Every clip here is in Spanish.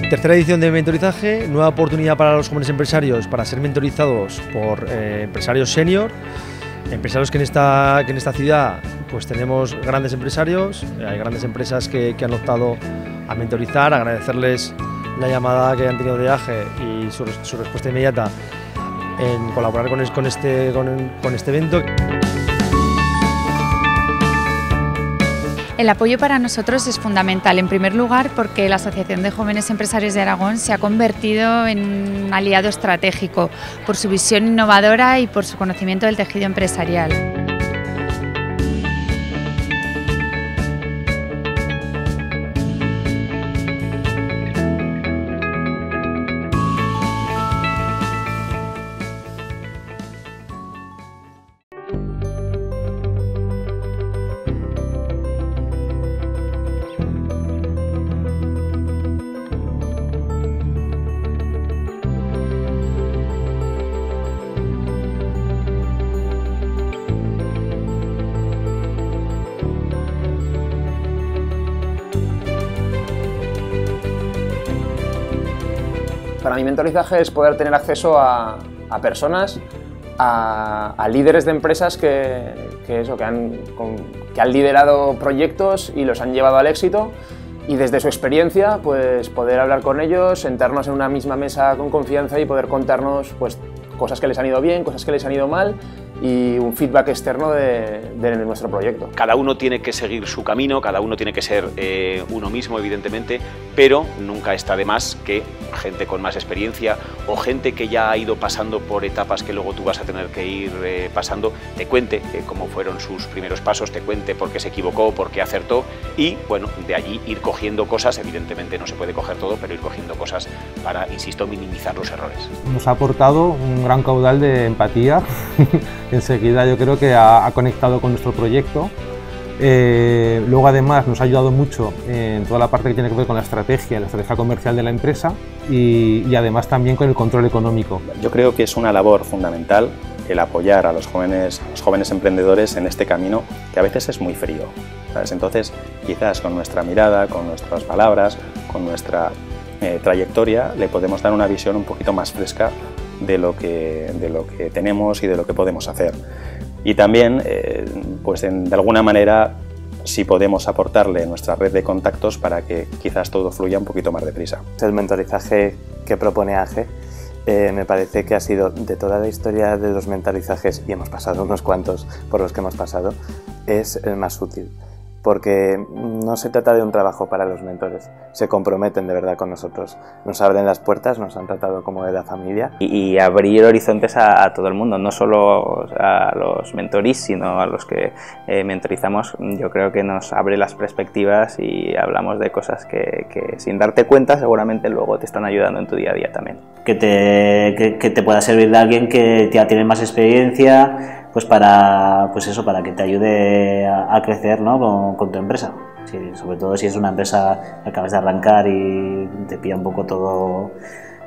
Tercera edición de mentorizaje, nueva oportunidad para los jóvenes empresarios para ser mentorizados por empresarios senior, empresarios que en esta ciudad pues tenemos grandes empresarios, hay grandes empresas que han optado a mentorizar, agradecerles la llamada que han tenido de AGE y su respuesta inmediata en colaborar con este evento. El apoyo para nosotros es fundamental, en primer lugar porque la Asociación de Jóvenes Empresarios de Aragón se ha convertido en un aliado estratégico por su visión innovadora y por su conocimiento del tejido empresarial. Para mi mentorizaje es poder tener acceso a personas, a líderes de empresas que han liderado proyectos y los han llevado al éxito, y desde su experiencia pues poder hablar con ellos, sentarnos en una misma mesa con confianza y poder contarnos pues cosas que les han ido bien, cosas que les han ido mal y un feedback externo de nuestro proyecto. Cada uno tiene que seguir su camino, cada uno tiene que ser uno mismo, evidentemente, pero nunca está de más que gente con más experiencia o gente que ya ha ido pasando por etapas que luego tú vas a tener que ir pasando, te cuente cómo fueron sus primeros pasos, te cuente por qué se equivocó, por qué acertó y, bueno, de allí ir cogiendo cosas. Evidentemente no se puede coger todo, pero ir cogiendo cosas para, insisto, minimizar los errores. Nos ha aportado un gran caudal de empatía. Enseguida yo creo que ha conectado con nuestro proyecto. Luego además nos ha ayudado mucho en toda la parte que tiene que ver con la estrategia comercial de la empresa y además también con el control económico. Yo creo que es una labor fundamental el apoyar a los jóvenes emprendedores en este camino que a veces es muy frío, ¿sabes? Entonces quizás con nuestra mirada, con nuestras palabras, con nuestra trayectoria le podemos dar una visión un poquito más fresca de lo que tenemos y de lo que podemos hacer. Y también, pues de alguna manera, si podemos aportarle nuestra red de contactos para que quizás todo fluya un poquito más deprisa. El mentorizaje que propone AGE me parece que ha sido, de toda la historia de los mentorizajes, y hemos pasado unos cuantos por los que hemos pasado, es el más útil. Porque no se trata de un trabajo para los mentores, se comprometen de verdad con nosotros, nos abren las puertas, nos han tratado como de la familia. Y abrir horizontes a todo el mundo, no solo a los mentorís, sino a los que mentorizamos. Yo creo que nos abre las perspectivas y hablamos de cosas que sin darte cuenta seguramente luego te están ayudando en tu día a día también. Que te pueda servir de alguien que ya tiene más experiencia, pues para que te ayude a crecer, ¿no? con tu empresa. Sí, sobre todo si es una empresa que acabas de arrancar y te pilla un poco todo,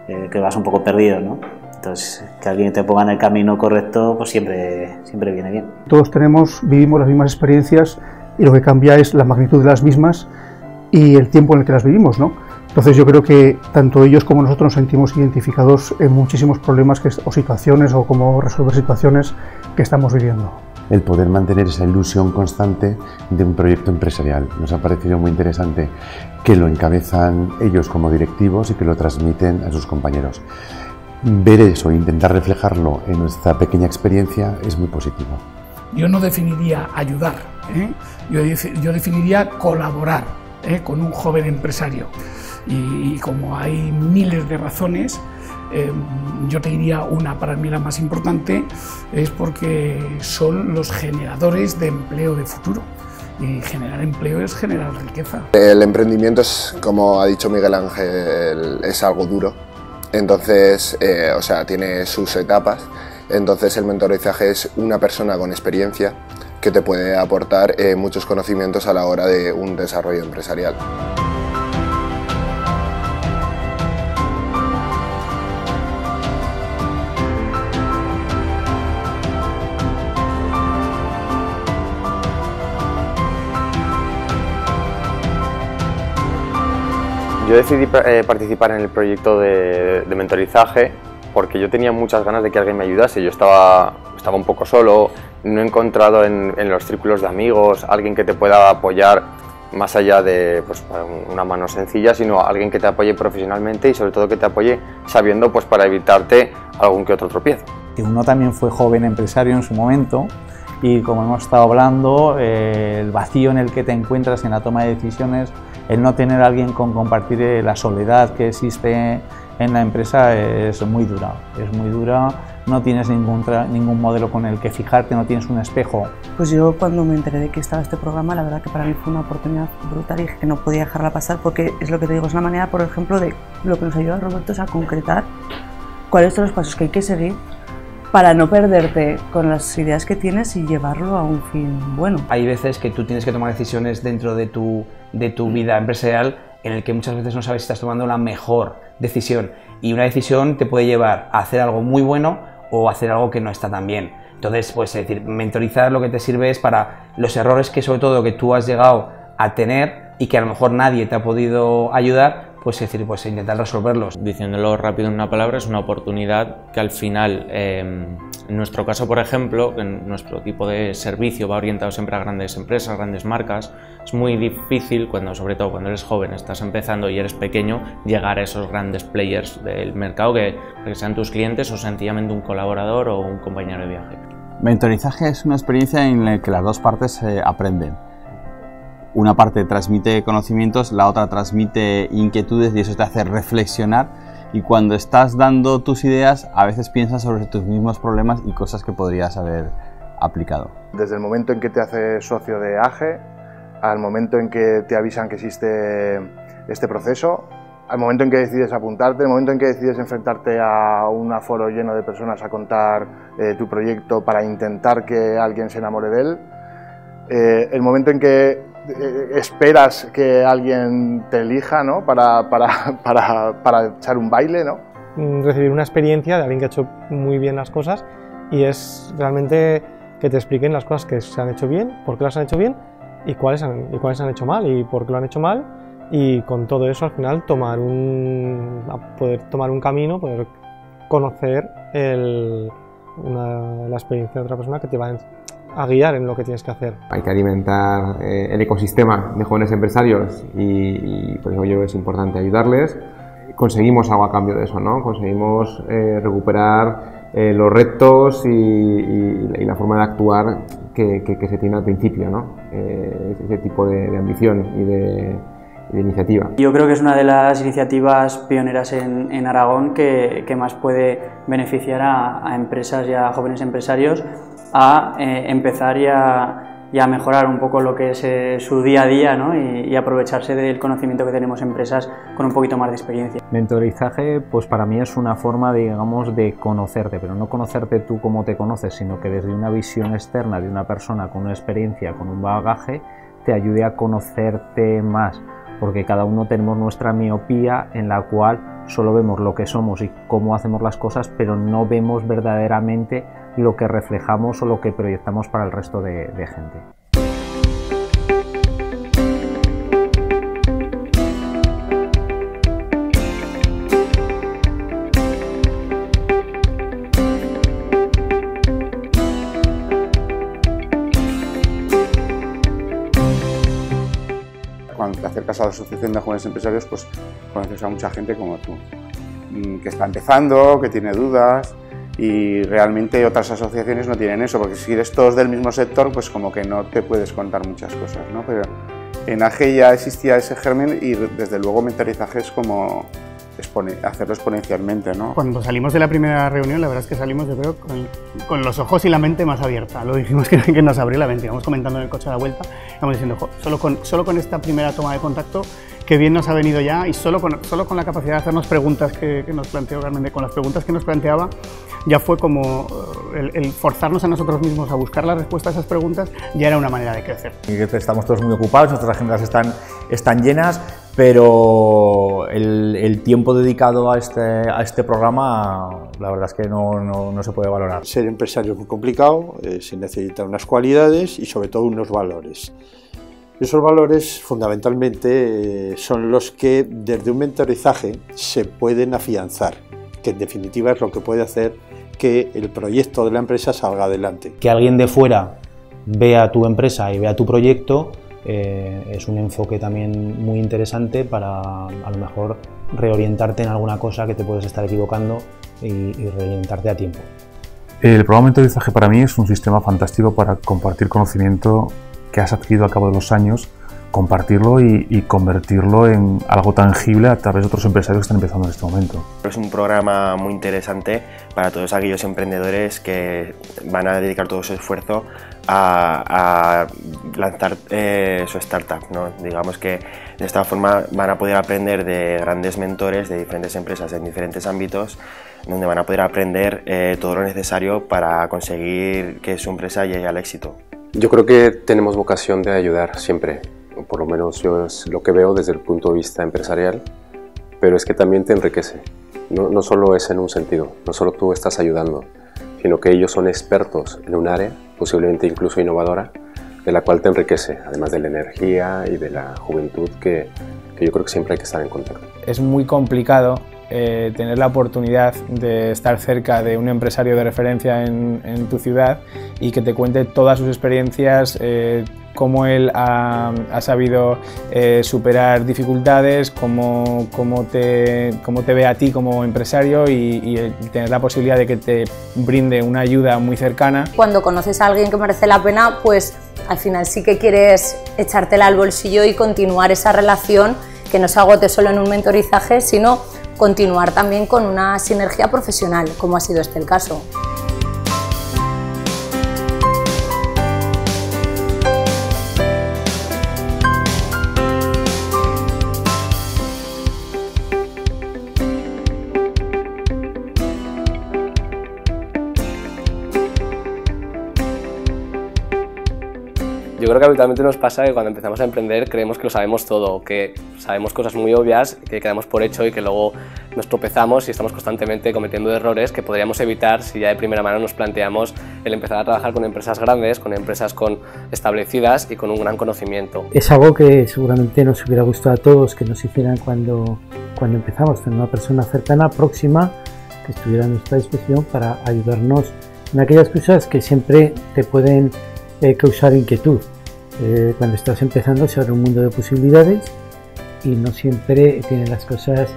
que vas un poco perdido, ¿no? Entonces, que alguien te ponga en el camino correcto, pues siempre viene bien. Todos vivimos las mismas experiencias y lo que cambia es la magnitud de las mismas y el tiempo en el que las vivimos, ¿no? Entonces yo creo que tanto ellos como nosotros nos sentimos identificados en muchísimos problemas o situaciones o cómo resolver situaciones que estamos viviendo. El poder mantener esa ilusión constante de un proyecto empresarial. Nos ha parecido muy interesante que lo encabezan ellos como directivos y que lo transmiten a sus compañeros. Ver eso e intentar reflejarlo en nuestra pequeña experiencia es muy positivo. Yo no definiría ayudar, yo definiría colaborar con un joven empresario. Y como hay miles de razones, yo te diría una, para mí la más importante, es porque son los generadores de empleo de futuro. Y generar empleo es generar riqueza. El emprendimiento es, como ha dicho Miguel Ángel, es algo duro. Entonces, tiene sus etapas. Entonces el mentorizaje es una persona con experiencia que te puede aportar muchos conocimientos a la hora de un desarrollo empresarial. Yo decidí participar en el proyecto de mentorizaje porque yo tenía muchas ganas de que alguien me ayudase. Yo estaba un poco solo, no he encontrado en los círculos de amigos alguien que te pueda apoyar más allá de pues, una mano sencilla, sino alguien que te apoye profesionalmente y sobre todo que te apoye sabiendo pues, para evitarte algún que otro tropiezo. Uno también fue joven empresario en su momento y como hemos estado hablando, el vacío en el que te encuentras en la toma de decisiones, el no tener a alguien con compartir la soledad que existe en la empresa es muy dura, no tienes ningún modelo con el que fijarte, no tienes un espejo. Pues yo cuando me enteré de que estaba este programa, la verdad que para mí fue una oportunidad brutal y que no podía dejarla pasar porque es lo que te digo, es una manera, por ejemplo, de lo que nos ayuda Roberto es a concretar cuáles son los pasos que hay que seguir para no perderte con las ideas que tienes y llevarlo a un fin bueno. Hay veces que tú tienes que tomar decisiones dentro de tu vida empresarial en el que muchas veces no sabes si estás tomando la mejor decisión y una decisión te puede llevar a hacer algo muy bueno o a hacer algo que no está tan bien. Entonces, pues es decir, mentorizar lo que te sirve es para los errores que sobre todo que tú has llegado a tener y que a lo mejor nadie te ha podido ayudar, pues es decir, pues intentar resolverlos. Diciéndolo rápido en una palabra, es una oportunidad que al final, en nuestro caso por ejemplo, en nuestro tipo de servicio va orientado siempre a grandes empresas, grandes marcas, es muy difícil, sobre todo cuando eres joven, estás empezando y eres pequeño, llegar a esos grandes players del mercado que sean tus clientes o sencillamente un colaborador o un compañero de viaje. Mentorizaje es una experiencia en la que las dos partes aprenden. Una parte transmite conocimientos, la otra transmite inquietudes y eso te hace reflexionar y cuando estás dando tus ideas a veces piensas sobre tus mismos problemas y cosas que podrías haber aplicado. Desde el momento en que te haces socio de AGE, al momento en que te avisan que existe este proceso, al momento en que decides apuntarte, al momento en que decides enfrentarte a un aforo lleno de personas a contar tu proyecto para intentar que alguien se enamore de él, el momento en que esperas que alguien te elija, ¿no? para echar un baile, ¿no? Recibir una experiencia de alguien que ha hecho muy bien las cosas y es realmente que te expliquen las cosas que se han hecho bien, por qué las han hecho bien y cuáles han hecho mal y por qué lo han hecho mal y con todo eso al final poder tomar un camino, poder conocer la experiencia de otra persona que te va a guiar en lo que tienes que hacer. Hay que alimentar el ecosistema de jóvenes empresarios y por eso yo creo que es importante ayudarles. Conseguimos algo a cambio de eso, ¿no? Conseguimos recuperar los retos y la forma de actuar que se tiene al principio, ¿no? Ese tipo de ambición y de iniciativa. Yo creo que es una de las iniciativas pioneras en Aragón que más puede beneficiar a empresas y a jóvenes empresarios a empezar y a mejorar un poco lo que es su día a día, ¿no? y aprovecharse del conocimiento que tenemos empresas con un poquito más de experiencia. Mentorizaje pues para mí es una forma digamos de conocerte, pero no conocerte tú como te conoces, sino que desde una visión externa de una persona con una experiencia, con un bagaje, te ayude a conocerte más, porque cada uno tenemos nuestra miopía en la cual solo vemos lo que somos y cómo hacemos las cosas, pero no vemos verdaderamente lo que reflejamos o lo que proyectamos para el resto de gente. Cuando te acercas a la Asociación de Jóvenes Empresarios, pues conoces a mucha gente como tú, que está empezando, que tiene dudas, y realmente otras asociaciones no tienen eso, porque si eres todos del mismo sector, pues como que no te puedes contar muchas cosas, ¿no? Pero en AGE ya existía ese germen y desde luego mentorizaje es como hacerlo exponencialmente, ¿no? Cuando salimos de la primera reunión, la verdad es que salimos, yo creo, con los ojos y la mente más abierta. Lo dijimos que nos abrió la mente. Íbamos comentando en el coche a la vuelta, íbamos diciendo, solo con esta primera toma de contacto, que bien nos ha venido ya, y solo con la capacidad de hacernos preguntas que nos planteó Carmen, con las preguntas que nos planteaba, ya fue como el forzarnos a nosotros mismos a buscar la respuesta a esas preguntas, ya era una manera de crecer. Estamos todos muy ocupados, nuestras agendas están llenas, pero el tiempo dedicado a este programa, la verdad es que no se puede valorar. Ser empresario es muy complicado, se necesitan unas cualidades y sobre todo unos valores. Esos valores fundamentalmente son los que desde un mentorizaje se pueden afianzar, que en definitiva es lo que puede hacer que el proyecto de la empresa salga adelante. Que alguien de fuera vea tu empresa y vea tu proyecto es un enfoque también muy interesante para a lo mejor reorientarte en alguna cosa que te puedes estar equivocando y reorientarte a tiempo. El programa de mentorizaje para mí es un sistema fantástico para compartir conocimiento que has adquirido al cabo de los años, compartirlo y convertirlo en algo tangible a través de otros empresarios que están empezando en este momento. Es un programa muy interesante para todos aquellos emprendedores que van a dedicar todo su esfuerzo a lanzar su startup, ¿no? Digamos que de esta forma van a poder aprender de grandes mentores de diferentes empresas en diferentes ámbitos, donde van a poder aprender todo lo necesario para conseguir que su empresa llegue al éxito. Yo creo que tenemos vocación de ayudar siempre, por lo menos yo es lo que veo desde el punto de vista empresarial, pero es que también te enriquece. No solo es en un sentido, no solo tú estás ayudando, sino que ellos son expertos en un área, posiblemente incluso innovadora, de la cual te enriquece, además de la energía y de la juventud que yo creo que siempre hay que estar en contacto. Es muy complicado tener la oportunidad de estar cerca de un empresario de referencia en tu ciudad y que te cuente todas sus experiencias, cómo él ha sabido superar dificultades, cómo te ve a ti como empresario y tener la posibilidad de que te brinde una ayuda muy cercana. Cuando conoces a alguien que merece la pena, pues al final sí que quieres echártela al bolsillo y continuar esa relación, que no se agote solo en un mentorizaje, sino continuar también con una sinergia profesional, como ha sido este el caso. Yo creo que habitualmente nos pasa que cuando empezamos a emprender creemos que lo sabemos todo, que sabemos cosas muy obvias, que quedamos por hecho y que luego nos tropezamos y estamos constantemente cometiendo errores que podríamos evitar si ya de primera mano nos planteamos el empezar a trabajar con empresas grandes, con empresas establecidas y con un gran conocimiento. Es algo que seguramente nos hubiera gustado a todos que nos hicieran cuando empezamos, tener una persona cercana, próxima, que estuviera a nuestra disposición para ayudarnos en aquellas cosas que siempre te pueden causar inquietud. Cuando estás empezando se abre un mundo de posibilidades y no siempre tienes las cosas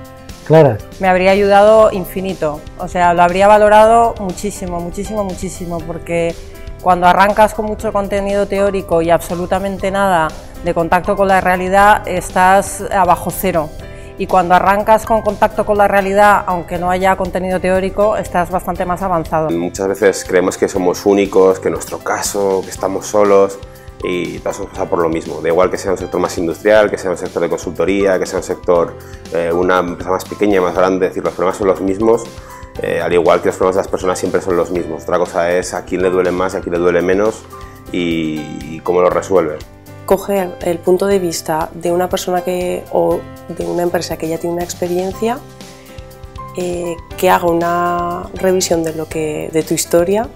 claras. Me habría ayudado infinito, o sea, lo habría valorado muchísimo, muchísimo, muchísimo, porque cuando arrancas con mucho contenido teórico y absolutamente nada de contacto con la realidad, estás a bajo cero. Y cuando arrancas con contacto con la realidad, aunque no haya contenido teórico, estás bastante más avanzado. Muchas veces creemos que somos únicos, que en nuestro caso, que estamos solos, y todo eso pasa por lo mismo. Da igual que sea un sector más industrial, que sea un sector de consultoría, que sea un sector, una empresa más pequeña, más grande, es decir, los problemas son los mismos, al igual que los problemas de las personas siempre son los mismos. Otra cosa es a quién le duele más y a quién le duele menos y cómo lo resuelven. Coger el punto de vista de una persona o de una empresa que ya tiene una experiencia, que haga una revisión de tu historia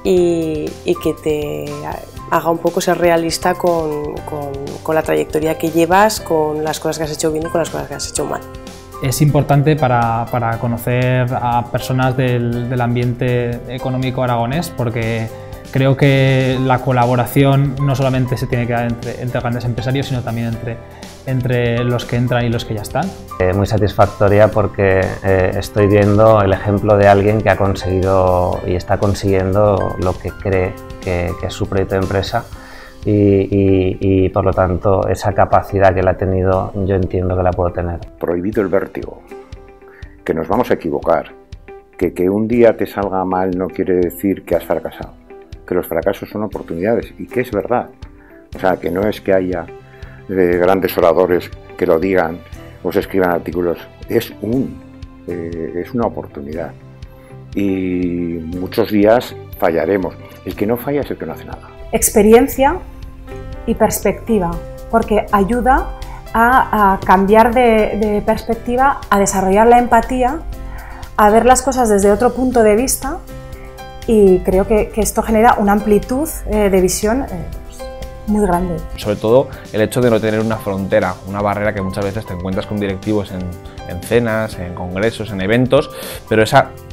y que te haga un poco ser realista con la trayectoria que llevas, con las cosas que has hecho bien y con las cosas que has hecho mal. Es importante para conocer a personas del ambiente económico aragonés, porque creo que la colaboración no solamente se tiene que dar entre grandes empresarios, sino también entre los que entran y los que ya están. Muy satisfactoria porque estoy viendo el ejemplo de alguien que ha conseguido y está consiguiendo lo que cree que es su proyecto de empresa y por lo tanto esa capacidad que él ha tenido yo entiendo que la puedo tener. Prohibido el vértigo, que nos vamos a equivocar, que un día te salga mal no quiere decir que has fracasado, que los fracasos son oportunidades y que es verdad, o sea que no es que haya grandes oradores que lo digan o se escriban artículos, es una oportunidad y muchos días fallaremos, el que no falla es el que no hace nada. Experiencia y perspectiva, porque ayuda a cambiar de perspectiva, a desarrollar la empatía, a ver las cosas desde otro punto de vista y creo que esto genera una amplitud de visión muy grande. Sobre todo el hecho de no tener una frontera, una barrera que muchas veces te encuentras con directivos en cenas, en congresos, en eventos, pero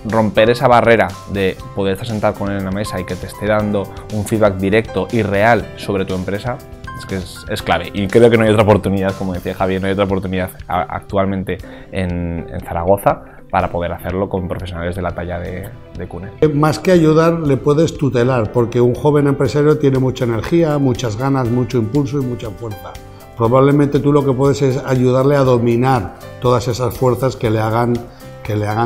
romper esa barrera de poder estar sentado con él en la mesa y que te esté dando un feedback directo y real sobre tu empresa, es que es clave. Y creo que no hay otra oportunidad, como decía Javier, no hay otra oportunidad actualmente en Zaragoza para poder hacerlo con profesionales de la talla de CUNE. Más que ayudar, le puedes tutelar, porque un joven empresario tiene mucha energía, muchas ganas, mucho impulso y mucha fuerza. Probablemente tú lo que puedes es ayudarle a dominar todas esas fuerzas que le hagan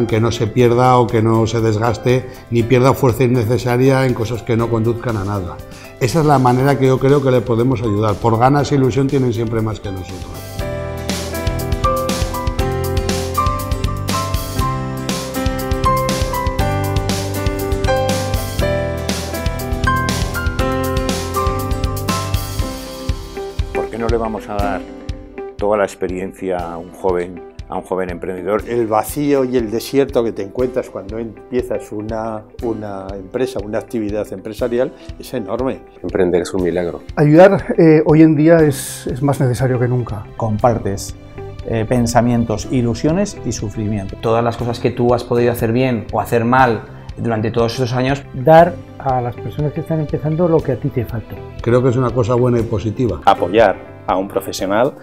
que no se pierda o que no se desgaste ni pierda fuerza innecesaria en cosas que no conduzcan a nada. Esa es la manera que yo creo que le podemos ayudar. Por ganas e ilusión tienen siempre más que nosotros. ¿Por qué no le vamos a dar toda la experiencia a un joven emprendedor? El vacío y el desierto que te encuentras cuando empiezas una empresa, una actividad empresarial, es enorme. Emprender es un milagro. Ayudar hoy en día es más necesario que nunca. Compartes pensamientos, ilusiones y sufrimiento. Todas las cosas que tú has podido hacer bien o hacer mal durante todos estos años. Dar a las personas que están empezando lo que a ti te falta. Creo que es una cosa buena y positiva. Apoyar a un profesional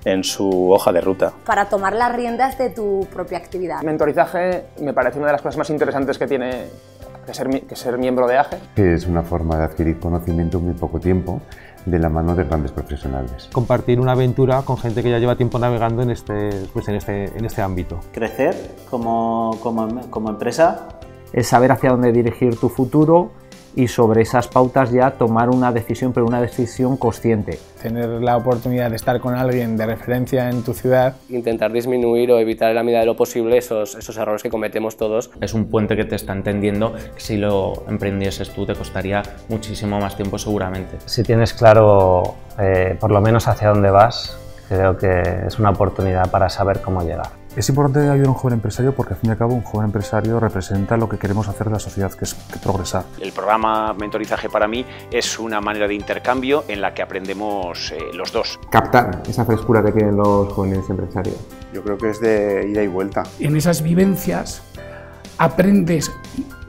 en su hoja de ruta. Para tomar las riendas de tu propia actividad. Mentorizaje me parece una de las cosas más interesantes que tiene que ser miembro de AGE. Es una forma de adquirir conocimiento en muy poco tiempo de la mano de grandes profesionales. Compartir una aventura con gente que ya lleva tiempo navegando en este ámbito. Crecer como empresa. Es saber hacia dónde dirigir tu futuro y sobre esas pautas ya tomar una decisión, pero una decisión consciente. Tener la oportunidad de estar con alguien de referencia en tu ciudad. Intentar disminuir o evitar en la medida de lo posible esos errores que cometemos todos. Es un puente que te está entendiendo, que si lo emprendieses tú te costaría muchísimo más tiempo seguramente. Si tienes claro por lo menos hacia dónde vas, creo que es una oportunidad para saber cómo llegar. Es importante ayudar a un joven empresario porque al fin y al cabo un joven empresario representa lo que queremos hacer de la sociedad, que es progresar. El programa Mentorizaje para mí es una manera de intercambio en la que aprendemos los dos. Captar esa frescura que tienen los jóvenes empresarios. Yo creo que es de ida y vuelta. En esas vivencias aprendes,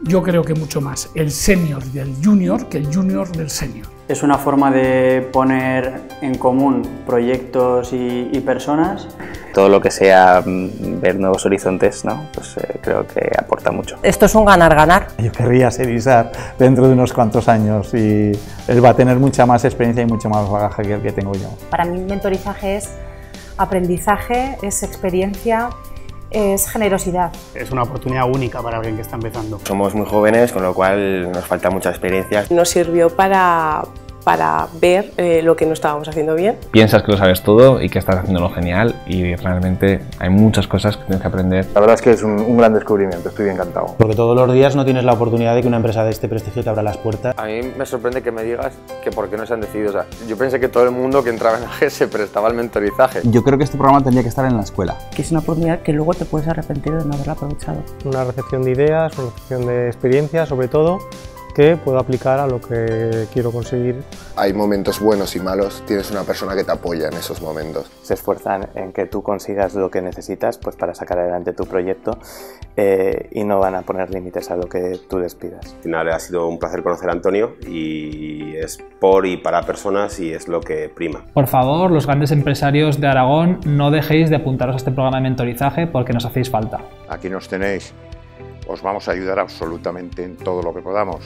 yo creo que mucho más, el senior del junior que el junior del senior. Es una forma de poner en común proyectos y personas. Todo lo que sea ver nuevos horizontes, ¿no? Pues creo que aporta mucho. Esto es un ganar-ganar. Yo querría ser Isar dentro de unos cuantos años y él va a tener mucha más experiencia y mucho más bagaje que el que tengo yo. Para mí mentorizaje es aprendizaje, es experiencia, es generosidad. Es una oportunidad única para alguien que está empezando. Somos muy jóvenes, con lo cual nos falta mucha experiencia. Nos sirvió para ver lo que no estábamos haciendo bien. Piensas que lo sabes todo y que estás haciéndolo genial y realmente hay muchas cosas que tienes que aprender. La verdad es que es un gran descubrimiento, estoy encantado. Porque todos los días no tienes la oportunidad de que una empresa de este prestigio te abra las puertas. A mí me sorprende que me digas que por qué no se han decidido. O sea, yo pensé que todo el mundo que entraba en AGE se prestaba al mentorizaje. Yo creo que este programa tendría que estar en la escuela. Que es una oportunidad que luego te puedes arrepentir de no haberla aprovechado. Una recepción de ideas, una recepción de experiencias, sobre todo, que puedo aplicar a lo que quiero conseguir. Hay momentos buenos y malos, tienes una persona que te apoya en esos momentos. Se esfuerzan en que tú consigas lo que necesitas pues, para sacar adelante tu proyecto y no van a poner límites a lo que tú les pidas. Al final ha sido un placer conocer a Antonio y es por y para personas y es lo que prima. Por favor, los grandes empresarios de Aragón, no dejéis de apuntaros a este programa de mentorizaje porque nos hacéis falta. Aquí nos tenéis. Os vamos a ayudar absolutamente en todo lo que podamos.